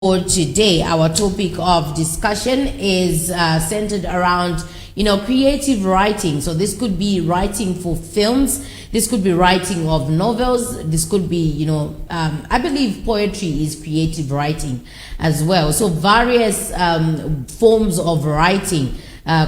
For today, our topic of discussion is centered around, creative writing. So this could be writing for films, this could be writing of novels, this could be, I believe poetry is creative writing as well. So various forms of writing,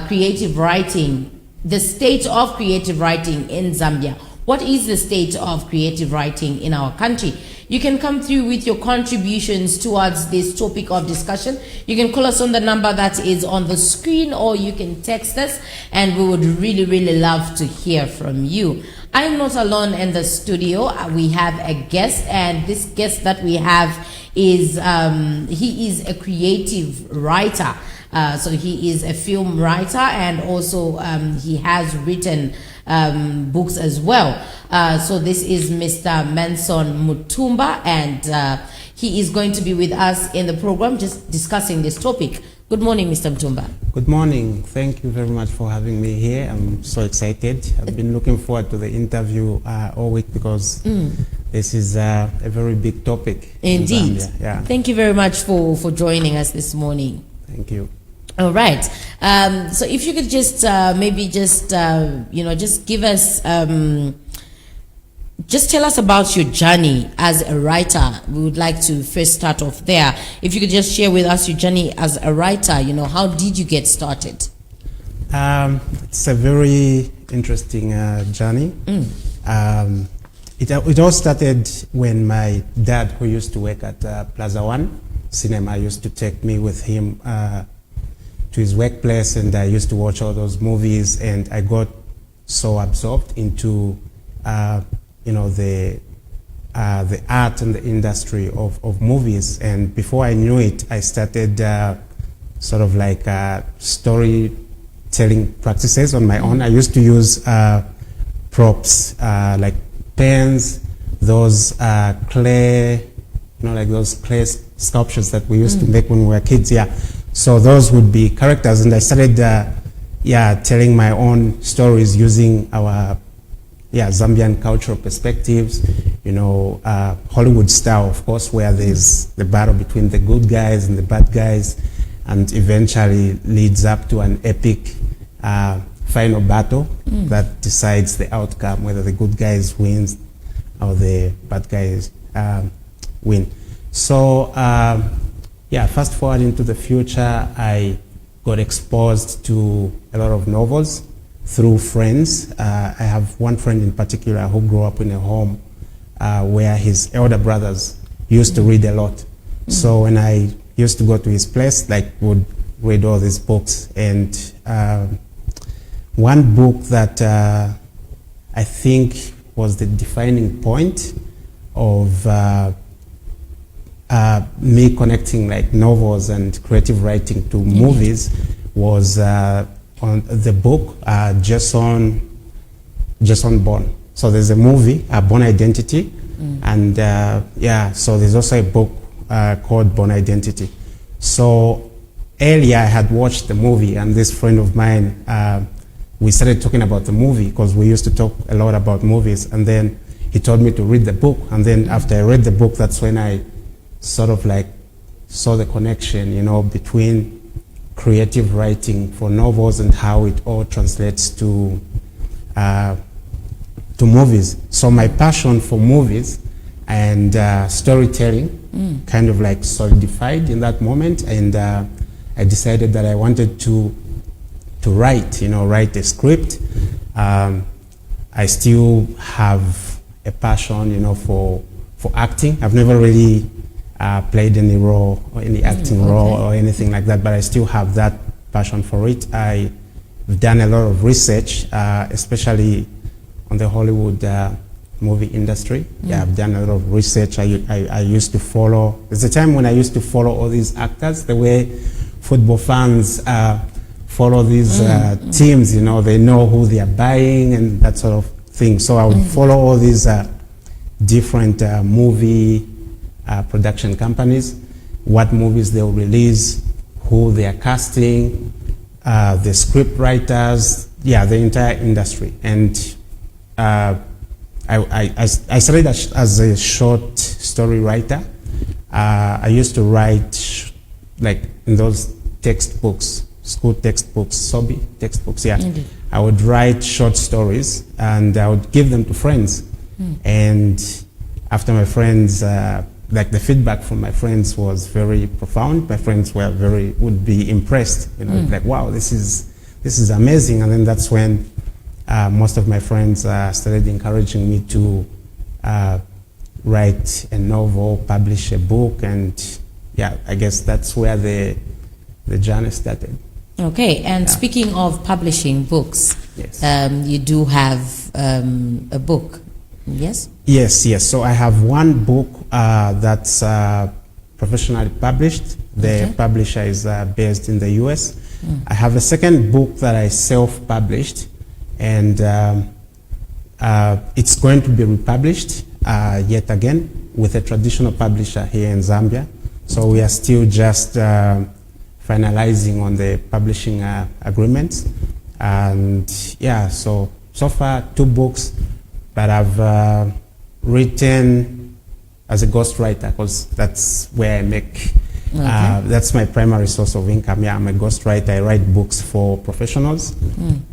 creative writing, the state of creative writing in Zambia. What is the state of creative writing in our country? You can come through with your contributions towards this topic of discussion. You can call us on the number that is on the screen, or you can text us, and we would really, really love to hear from you. I'm not alone in the studio. We have a guest, and this guest that we have is, he is a creative writer. So he is a film writer, and also he has written books as well. So this is Mr. Manson Mutumba, and he is going to be with us in the program just discussing this topic. Good morning, Mr. Mutumba. Good morning. Thank you very much for having me here. I'm so excited. I've been looking forward to the interview all week because this is a very big topic. Indeed. In yeah. Thank you very much for joining us this morning. Thank you. All right. So if you could just maybe just give us just tell us about your journey as a writer. We would like to first start off there. If you could just share with us your journey as a writer, how did you get started? It's a very interesting journey. It all started when my dad, who used to work at Plaza One Cinema, used to take me with him to his workplace, and I used to watch all those movies, and I got so absorbed into the art and the industry of movies. And before I knew it, I started sort of like storytelling practices on my own. I used to use props like pens, those clay, like those clay sculptures that we used to make when we were kids. Yeah. So those would be characters, and I started telling my own stories using our Zambian cultural perspectives, Hollywood style, of course, where there's the battle between the good guys and the bad guys, and eventually leads up to an epic final battle that decides the outcome, whether the good guys wins or the bad guys win. So fast forward into the future, I got exposed to a lot of novels through friends. I have one friend in particular who grew up in a home where his elder brothers used to read a lot. So when I used to go to his place, would read all these books. And one book that I think was the defining point of me connecting novels and creative writing to movies was on the book Jason Bourne. So there's a movie, Bourne Identity, and so there's also a book called Bourne Identity. So earlier I had watched the movie, and this friend of mine, we started talking about the movie because we used to talk a lot about movies, and then he told me to read the book, and then after I read the book, that's when I sort of saw the connection, between creative writing for novels and how it all translates to movies. So my passion for movies and storytelling kind of solidified in that moment, and I decided that I wanted to write a script. I still have a passion, for acting. I've never really played any role or any acting role or anything like that, but I still have that passion for it. I've done a lot of research, especially on the Hollywood movie industry. I've done a lot of research. I used to follow, there's a time when I used to follow all these actors, the way football fans follow these teams, they know who they are buying and that sort of thing. So I would follow all these different movie production companies, what movies they'll release, who they are casting, the script writers, the entire industry. And I started as a short story writer. I used to write like in those textbooks, school textbooks, SOBI textbooks, yeah. Indeed. I would write short stories and I would give them to friends. And after my friends, like the feedback from my friends was very profound. My friends would be impressed, you know, like, wow, this is amazing. And then that's when most of my friends started encouraging me to write a novel, publish a book, and yeah, I guess that's where the journey started. Okay, and speaking of publishing books, Yes. you do have a book, yes? Yes. So I have one book that's professionally published. The publisher is based in the US. I have a second book that I self-published, and it's going to be republished yet again with a traditional publisher here in Zambia. So we are still just finalizing on the publishing agreements. And yeah, so far 2 books, but I've written as a ghostwriter, because that's where I make, that's my primary source of income. Yeah, I'm a ghostwriter. I write books for professionals,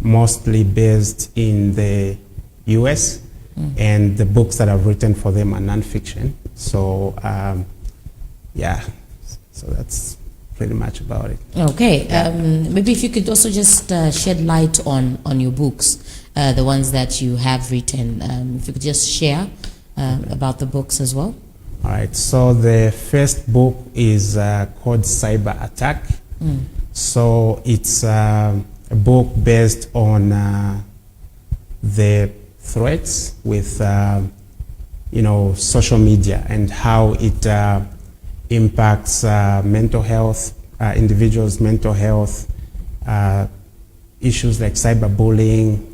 mostly based in the US, and the books that I've written for them are nonfiction. So yeah, so that's pretty much about it. Okay, maybe if you could also just shed light on your books, the ones that you have written. If you could just share about the books as well. All right, so the first book is called Cyber Attack. So it's a book based on the threats with you know, social media and how it impacts mental health, individuals' mental health, issues like cyberbullying,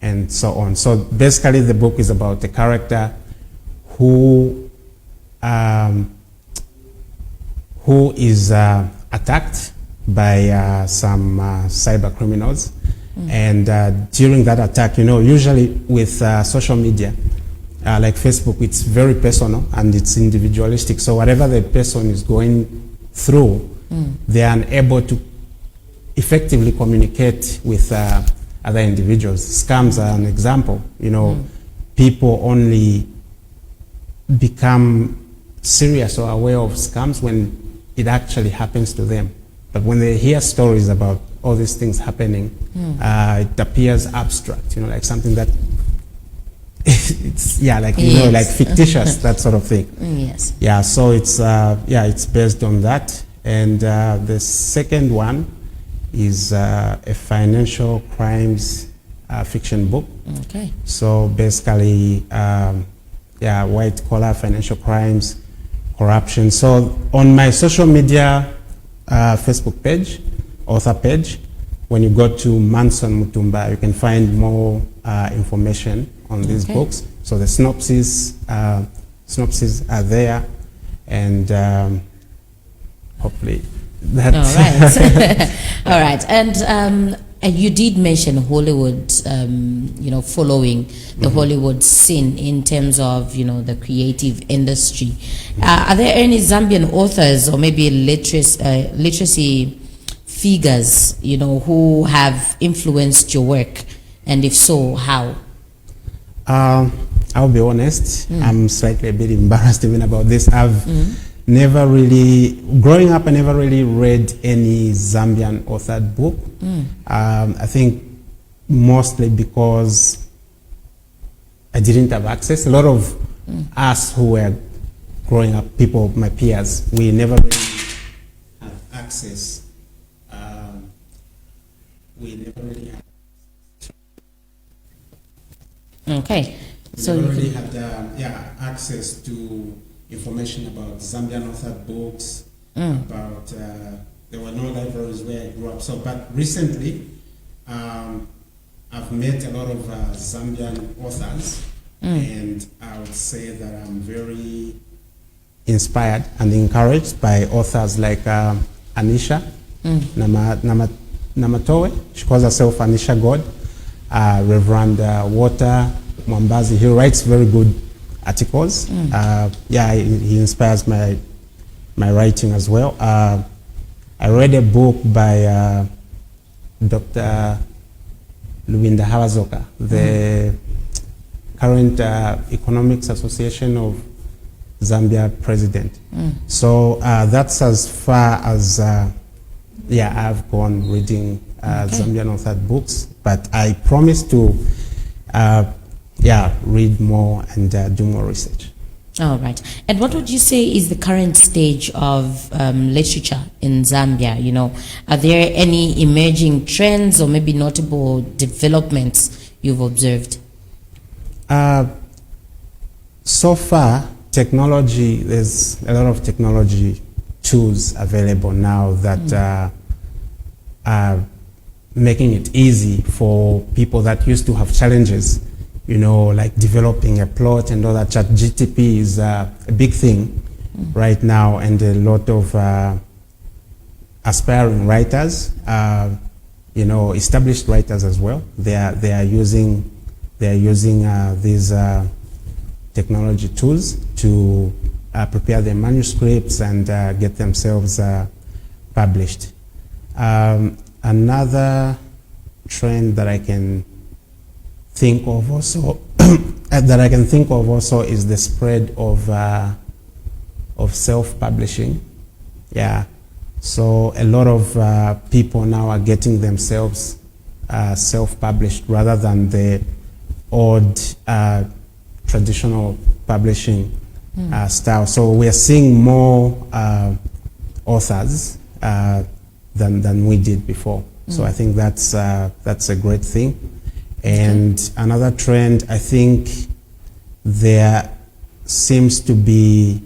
and so on. So basically the book is about a character who is attacked by some cyber criminals. And during that attack, you know, usually with social media, like Facebook, it's very personal and it's individualistic. So whatever the person is going through, they are unable to effectively communicate with other individuals. Scams are an example. You know, people only become serious or aware of scams when it actually happens to them. But when they hear stories about all these things happening, it appears abstract, you know, like something that it's, yeah, like, you know, like fictitious, that sort of thing. Yes. Yeah, so it's, yeah, it's based on that. And the second one is a financial crimes fiction book. Okay. So basically, yeah, white collar financial crimes, corruption. So on my social media Facebook page, author page, when you go to Manson Mutumba, you can find more information on these books. So the synopses are there, and hopefully that's all right. All right, and you did mention Hollywood, you know, following the Hollywood scene in terms of, you know, the creative industry. Are there any Zambian authors or maybe literacy figures, you know, who have influenced your work, and if so, how? I'll be honest, I'm slightly a bit embarrassed even about this. I've never really, growing up, I never really read any Zambian authored book. I think mostly because I didn't have access. A lot of us who were growing up, people, my peers, we never really had access. We never really had. Okay. So we really had access to information about Zambian authored books, about, there were no libraries where I grew up. So, but recently, I've met a lot of Zambian authors, and I would say that I'm very inspired and encouraged by authors like Anisha Namatowe. She calls herself Anisha God. Reverend Walter Mwambazi. He writes very good articles. Yeah, he inspires my my writing as well. I read a book by Dr. Lubinda Hawazoka, the current Economics Association of Zambia president. So that's as far as I've gone reading Zambian authored books, but I promise to read more and do more research. All right. And what would you say is the current stage of literature in Zambia? You know, are there any emerging trends or maybe notable developments you've observed? So far, technology, there's a lot of technology tools available now that are making it easy for people that used to have challenges, you know, like developing a plot and all that. ChatGPT is a big thing right now, and a lot of aspiring writers, you know, established writers as well. They are using these technology tools to prepare their manuscripts and get themselves published. Another trend that I can think of also is the spread of self-publishing. Yeah, so a lot of people now are getting themselves self-published rather than the old traditional publishing style. So we are seeing more authors than we did before. So I think that's a great thing. And another trend, I think there seems to be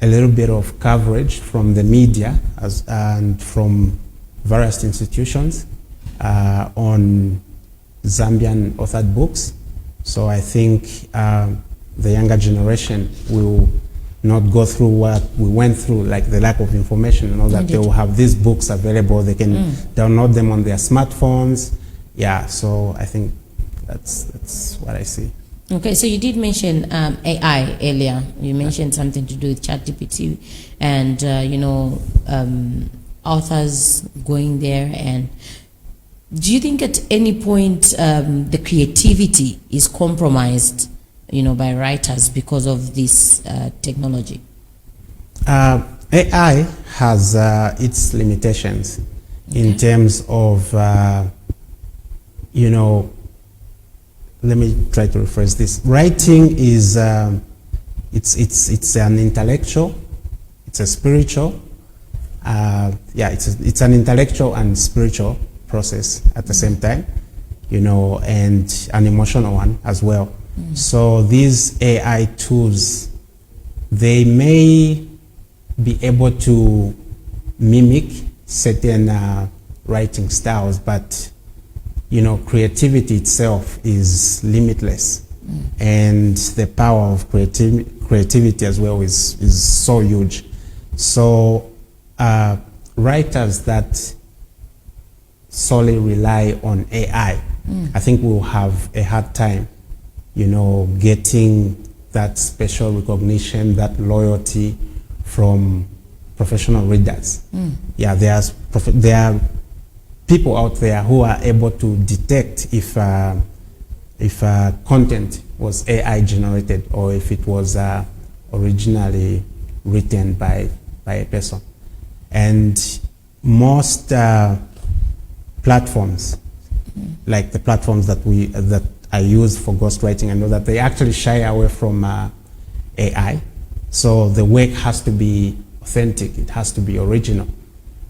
a little bit of coverage from the media and from various institutions on Zambian authored books. So I think the younger generation will not go through what we went through, like the lack of information and all that. They will have these books available. They can download them on their smartphones. Yeah, so I think that's what I see. Okay, so you did mention AI earlier. You mentioned something to do with ChatGPT and, you know, authors going there. And do you think at any point the creativity is compromised, you know, by writers because of this technology? AI has its limitations in terms of, you know, let me try to rephrase this. Writing is, it's an intellectual, it's a spiritual, it's an intellectual and spiritual process at the same time, you know, and an emotional one as well. So these AI tools, they may be able to mimic certain writing styles, but you know, creativity itself is limitless, and the power of creativity as well is so huge. So writers that solely rely on AI, I think will have a hard time, you know, getting that special recognition, that loyalty from professional readers. Yeah, there are people out there who are able to detect if content was AI generated or if it was originally written by a person. And most platforms, like the platforms that I use for ghostwriting, I know that they actually shy away from AI. So the work has to be authentic, it has to be original.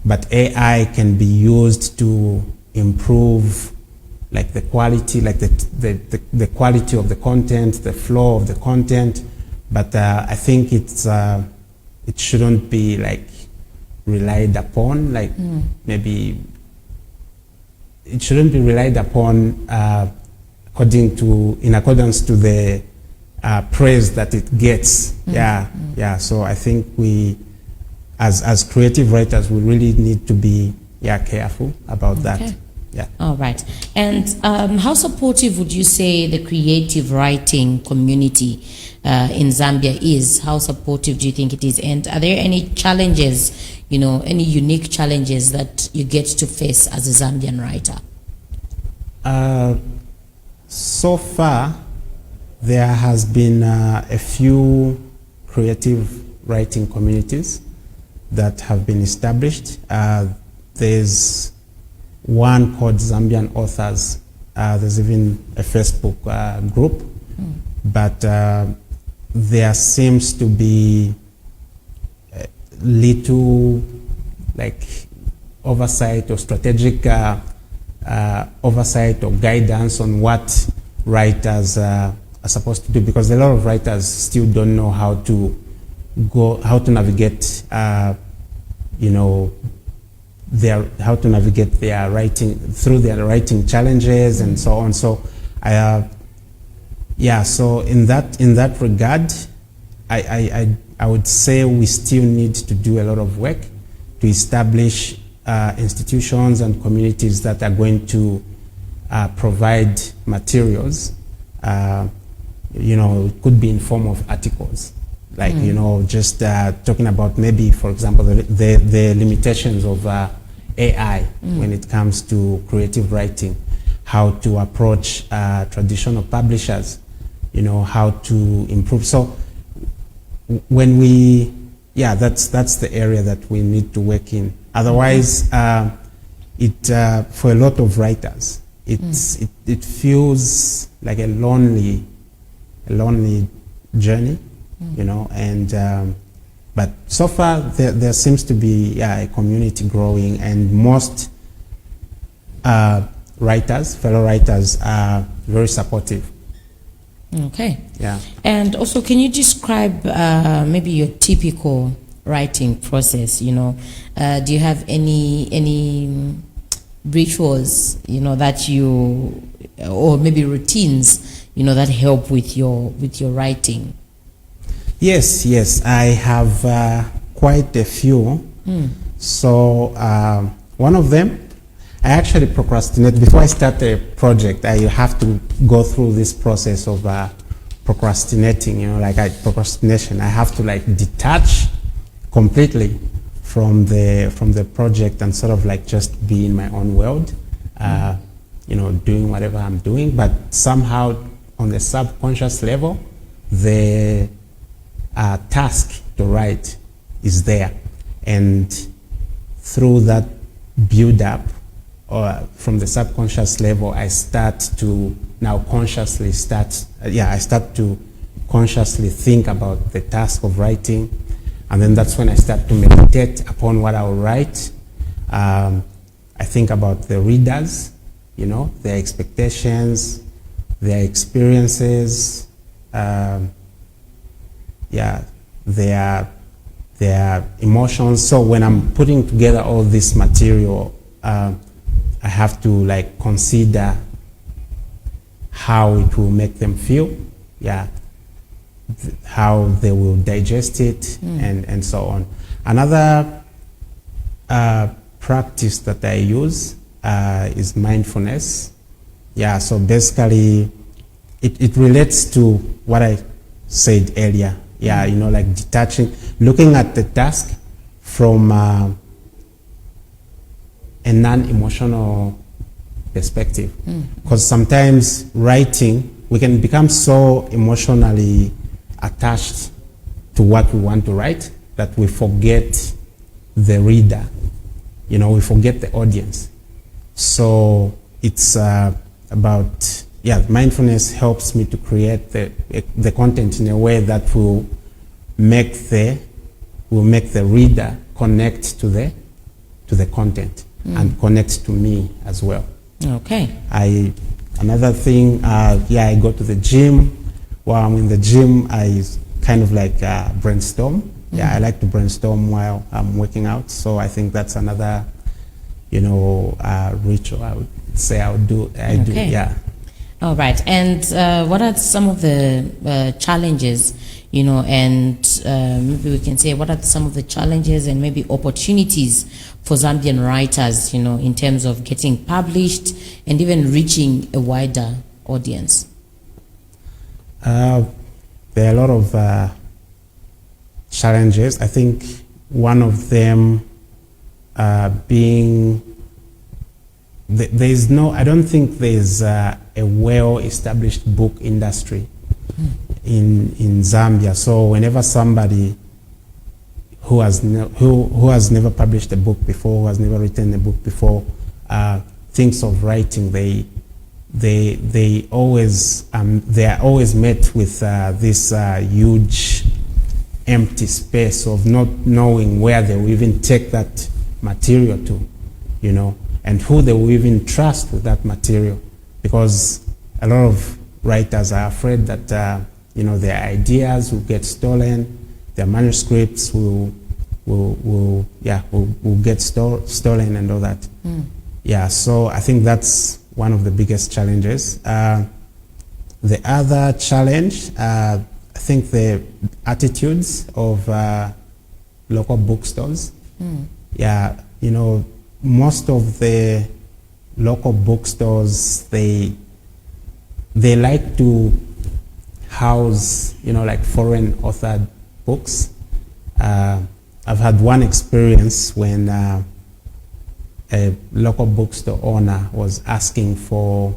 But AI can be used to improve like the quality, like the quality of the content, the flow of the content. But I think it shouldn't be like relied upon, like maybe it shouldn't be relied upon in accordance to the praise that it gets. Yeah. So I think we, as creative writers, we really need to be careful about that. Yeah. All right. And how supportive would you say the creative writing community in Zambia is? How supportive do you think it is? And are there any challenges, any unique challenges that you get to face as a Zambian writer? So far, there has been a few creative writing communities that have been established. There's one called Zambian Authors. There's even a Facebook group, but there seems to be little oversight or strategic oversight or guidance on what writers are supposed to do, because a lot of writers still don't know how to navigate how to navigate their writing through their writing challenges and so on. So so in that regard, I would say we still need to do a lot of work to establish institutions and communities that are going to provide materials. It could be in form of articles, like just talking about maybe, for example, the limitations of AI when it comes to creative writing, how to approach traditional publishers, how to improve. So when that's the area that we need to work in. Otherwise, for a lot of writers, it feels like a lonely journey, and but so far there seems to be a community growing, and most fellow writers are very supportive. Okay. Yeah. And also, can you describe maybe your typical writing process? Do you have any rituals, that you, or maybe routines, that help with your writing? Yes, I have quite a few. So one of them, I actually procrastinate. Before I start a project, I have to go through this process of procrastinating, procrastination. I have to detach completely from the project and sort of just be in my own world, doing whatever I'm doing. But somehow on the subconscious level, the task to write is there, and through that build up, or from the subconscious level, I start to consciously think about the task of writing, and then that's when I start to meditate upon what I will write. I think about the readers, their expectations, their experiences, their emotions. So when I'm putting together all this material, I have to consider how it will make them feel, how they will digest it, and so on. Another practice that I use is mindfulness. So basically it relates to what I said earlier. Detaching, looking at the task from a non-emotional perspective. Because sometimes writing, we can become so emotionally attached to what we want to write that we forget the reader, we forget the audience. So it's about, mindfulness helps me to create the content in a way that will make the reader connect to the content and connect to me as well. Okay. Another thing, I go to the gym. While I'm in the gym, I kind of brainstorm. I like to brainstorm while I'm working out. So I think that's another, ritual I would say I do. All right. And what are some of the challenges, and maybe we can say, what are some of the challenges and maybe opportunities for Zambian writers, in terms of getting published and even reaching a wider audience? there are a lot of challenges. I think one of them being I don't think there's a well-established book industry in Zambia. So whenever somebody who has never published a book before, who has never written a book before, thinks of writing, they are always met with this huge empty space of not knowing where they will even take that material to, you know, and who they will even trust with that material, because a lot of writers are afraid that you know, their ideas will get stolen, their manuscripts will get stolen and all that. Yeah, so I think that's one of the biggest challenges. The other challenge, I think the attitudes of local bookstores. Yeah, you know, most of the local bookstores, they like to house, you know, like foreign authored books. I've had one experience when a local bookstore owner was asking for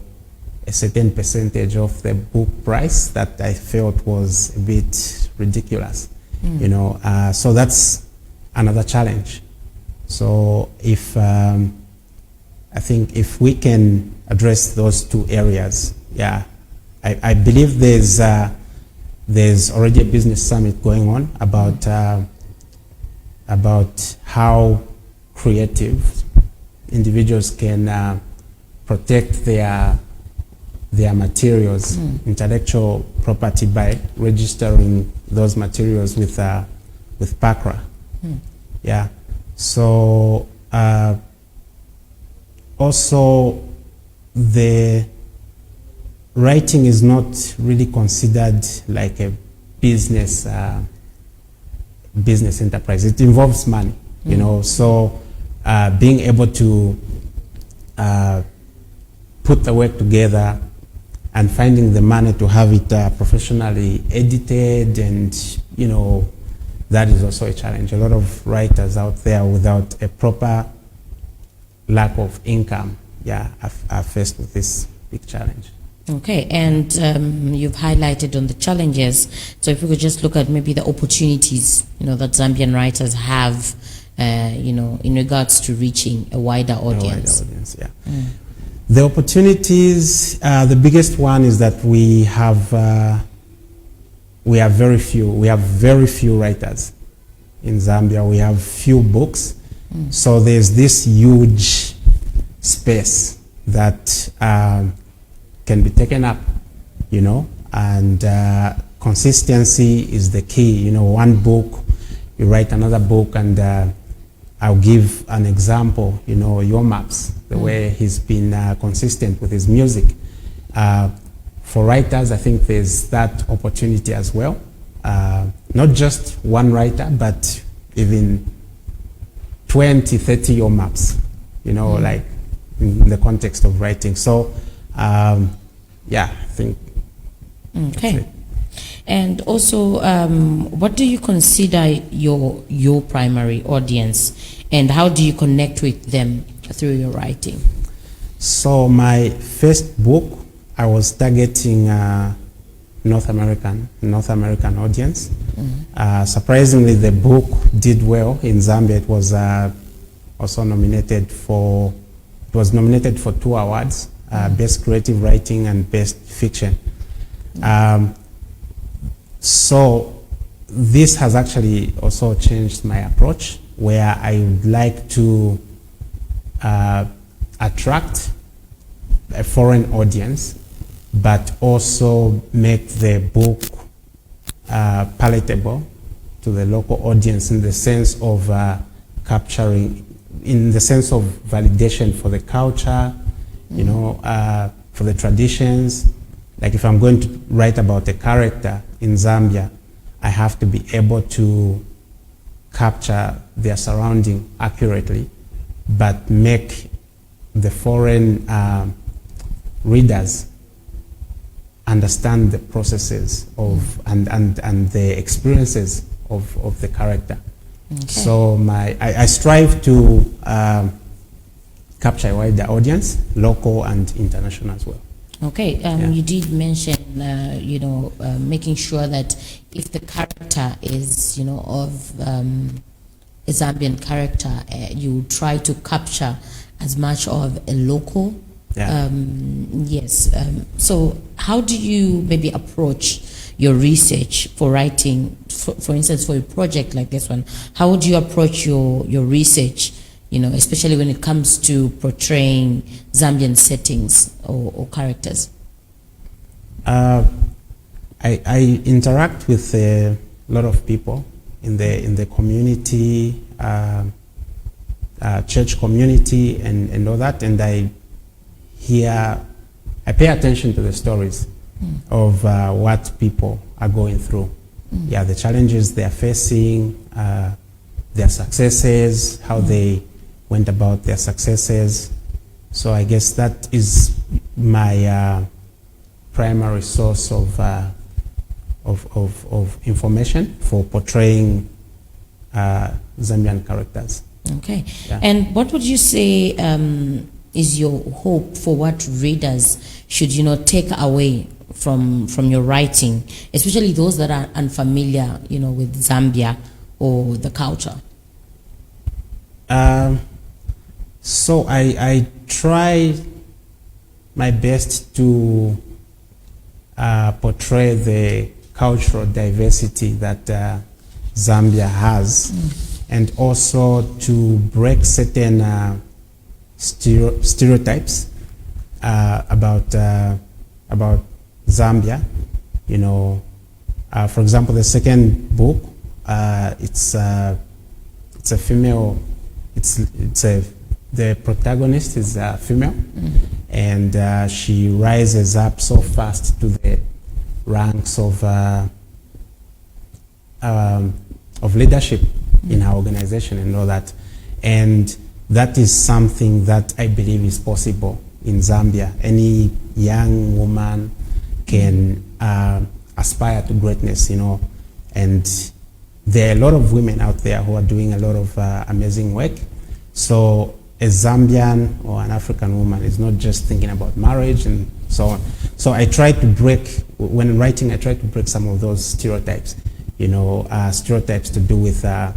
a certain percentage of the book price that I felt was a bit ridiculous, you know. So that's another challenge. So if I think if we can address those two areas, yeah, I believe there's already a business summit going on about how creative individuals can protect their materials, intellectual property, by registering those materials with PACRA. Yeah. So also the writing is not really considered like a business enterprise. It involves money, you know. So being able to put the work together and finding the money to have it professionally edited, and you know, that is also a challenge. A lot of writers out there without a proper lack of income, yeah, are faced with this big challenge. Okay, and you've highlighted on the challenges. So if we could just look at maybe the opportunities, you know, that Zambian writers have, you know, in regards to reaching a wider audience. Yeah. The opportunities, the biggest one is that we have very few writers in Zambia. We have few books. So there's this huge space that can be taken up, you know, and consistency is the key. You know, one book, you write another book, and I'll give an example, you know, Your Maps, the way he's been consistent with his music. For writers, I think there's that opportunity as well. Not just one writer, but even 20, 30 Your Maps, you know, like in the context of writing. So, yeah, I think. Okay. And also, what do you consider your primary audience, and how do you connect with them through your writing? So my first book, I was targeting North American audience. Surprisingly, the book did well in Zambia. It was also nominated for 2 awards, Best Creative Writing and Best Fiction. So this has actually also changed my approach, where I would like to attract a foreign audience, but also make the book palatable to the local audience, in the sense of capturing, in the sense of validation for the culture, you know, for the traditions. Like if I'm going to write about a character in Zambia, I have to be able to capture their surrounding accurately, but make the foreign readers understand the processes of and the experiences of the character. Okay. So I strive to capture a wider audience, local and international as well. Okay, Yeah. you did mention, making sure that if the character is, of a Zambian character, you try to capture as much of a local. Yeah. Yes. So how do you maybe approach your research for writing, for instance, for a project like this one? How would you approach your research, especially when it comes to portraying Zambian settings or characters? I interact with a lot of people in the community, church community, and all that, and I pay attention to the stories of what people are going through. Yeah, the challenges they are facing, their successes, how they went about their successes. So I guess that is my primary source of information for portraying Zambian characters. Okay. Yeah. And what would you say is your hope for what readers should, take away from your writing, especially those that are unfamiliar, with Zambia or the culture? So I try my best to portray the cultural diversity that Zambia has, and also to break certain stereotypes about Zambia. For example, the second book, it's a female. The protagonist is a female, and she rises up so fast to the ranks of leadership in her organization and all that. And that is something that I believe is possible in Zambia. Any young woman can aspire to greatness, and there are a lot of women out there who are doing a lot of amazing work. So a Zambian or an African woman is not just thinking about marriage and so on. So I try to break, when writing, I try to break some of those stereotypes, stereotypes to do with the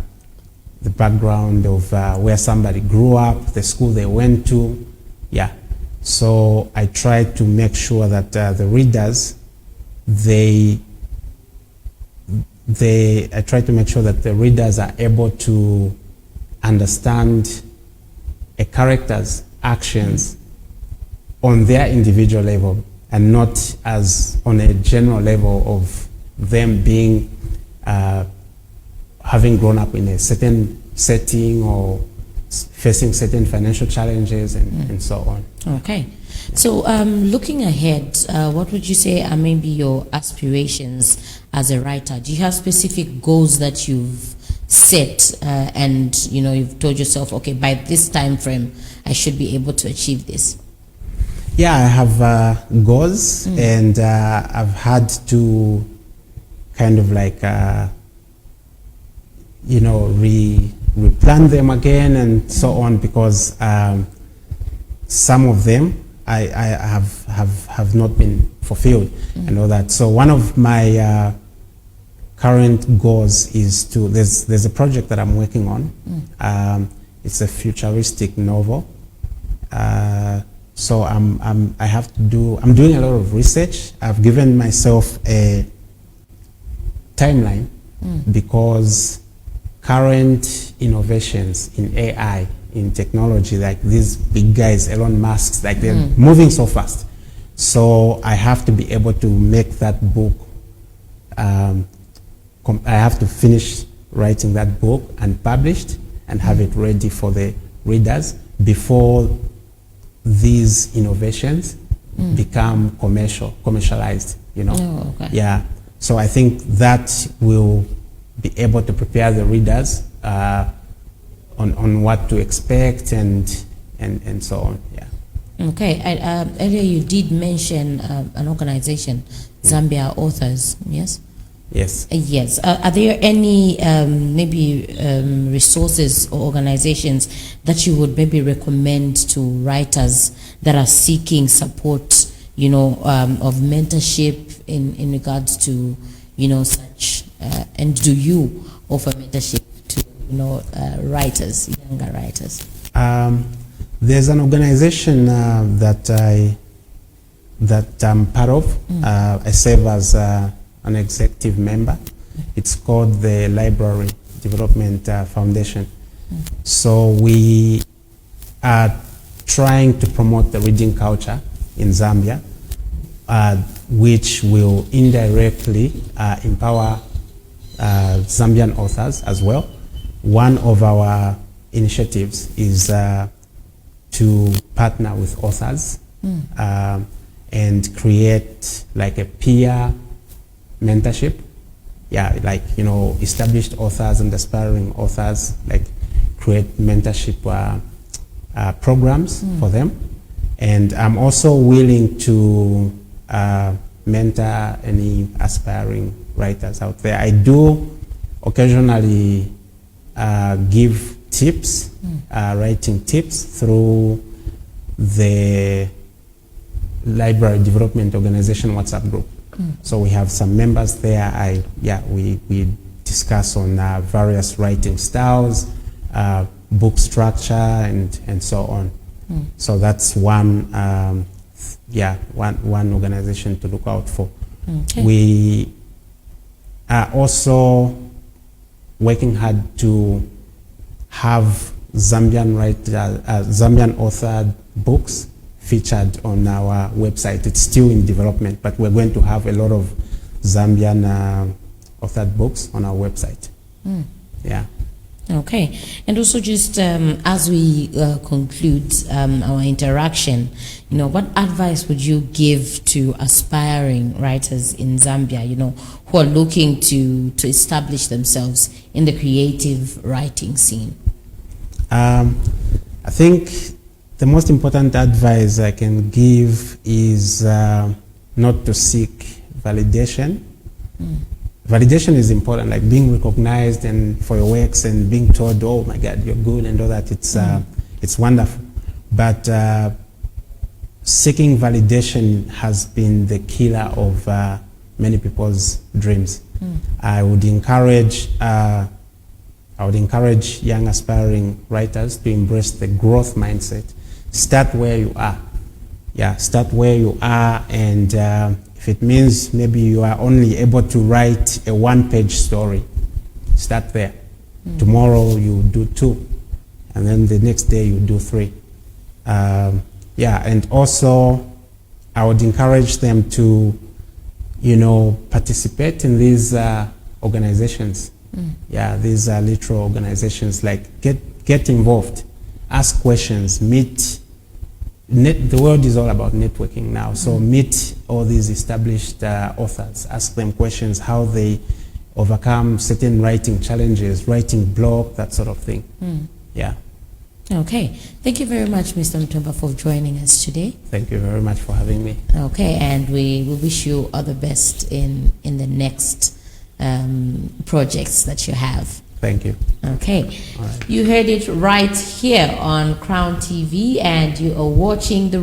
background of where somebody grew up, the school they went to. Yeah. So I try to make sure that the readers, I try to make sure that the readers are able to understand a character's actions on their individual level, and not as on a general level of them being having grown up in a certain setting or facing certain financial challenges and so on. Okay. So looking ahead, what would you say are maybe your aspirations as a writer? Do you have specific goals that you've set and you've told yourself, okay, by this time frame I should be able to achieve this? Yeah, I have goals, and I've had to kind of like replan them again and so on, because some of them I have not been fulfilled and all that. So one of my current goals is to, there's a project that I'm working on. It's a futuristic novel. So I'm doing a lot of research. I've given myself a timeline because current innovations in AI, in technology, like these big guys, Elon Musk, like they're moving so fast. So I have to be able to make that book. I have to finish writing that book and published and have it ready for the readers before these innovations become commercialized, Oh, okay. Yeah. So I think that will be able to prepare the readers on what to expect and so on. Yeah. Okay. Earlier you did mention an organization, Zambia Authors. Yes. Yes. Yes. Are there any resources or organizations that you would maybe recommend to writers that are seeking support, of mentorship in regards to, such, and do you offer mentorship to, writers, younger writers? There's an organization that I'm part of. I serve as an executive member. It's called the Library Development Foundation. So we are trying to promote the reading culture in Zambia, which will indirectly empower Zambian authors as well. One of our initiatives is to partner with authors and create like a peer mentorship. Yeah, like, established authors and aspiring authors, like create mentorship programs for them. And I'm also willing to mentor any aspiring writers out there. I do occasionally give tips, writing tips through the Library Development Organization WhatsApp group. So we have some members there. We discuss on various writing styles, book structure, and so on. So that's one organization to look out for. Okay. We are also working hard to have Zambian authored books featured on our website. It's still in development, but we're going to have a lot of Zambian authored books on our website. Yeah. Okay. And also just as we conclude our interaction, what advice would you give to aspiring writers in Zambia, who are looking to establish themselves in the creative writing scene? I think the most important advice I can give is not to seek validation. Validation is important, like being recognized and for your works and being told, oh my God, you're good and all that. It's wonderful. But seeking validation has been the killer of many people's dreams. I would encourage young aspiring writers to embrace the growth mindset. Start where you are. Yeah, start where you are, and if it means maybe you are only able to write a one-page story, start there. Tomorrow you do 2, and then the next day you do 3. And also I would encourage them to, participate in these organizations. Yeah, these are literal organizations. Like get involved, ask questions, meet. The world is all about networking now. So meet all these established authors, ask them questions, how they overcome certain writing challenges, writing block, that sort of thing. Yeah. Okay. Thank you very much, Mr. Mutumba, for joining us today. Thank you very much for having me. Okay, and we wish you all the best in the next projects that you have. Thank you. Okay. All right. You heard it right here on Crown TV, and you are watching the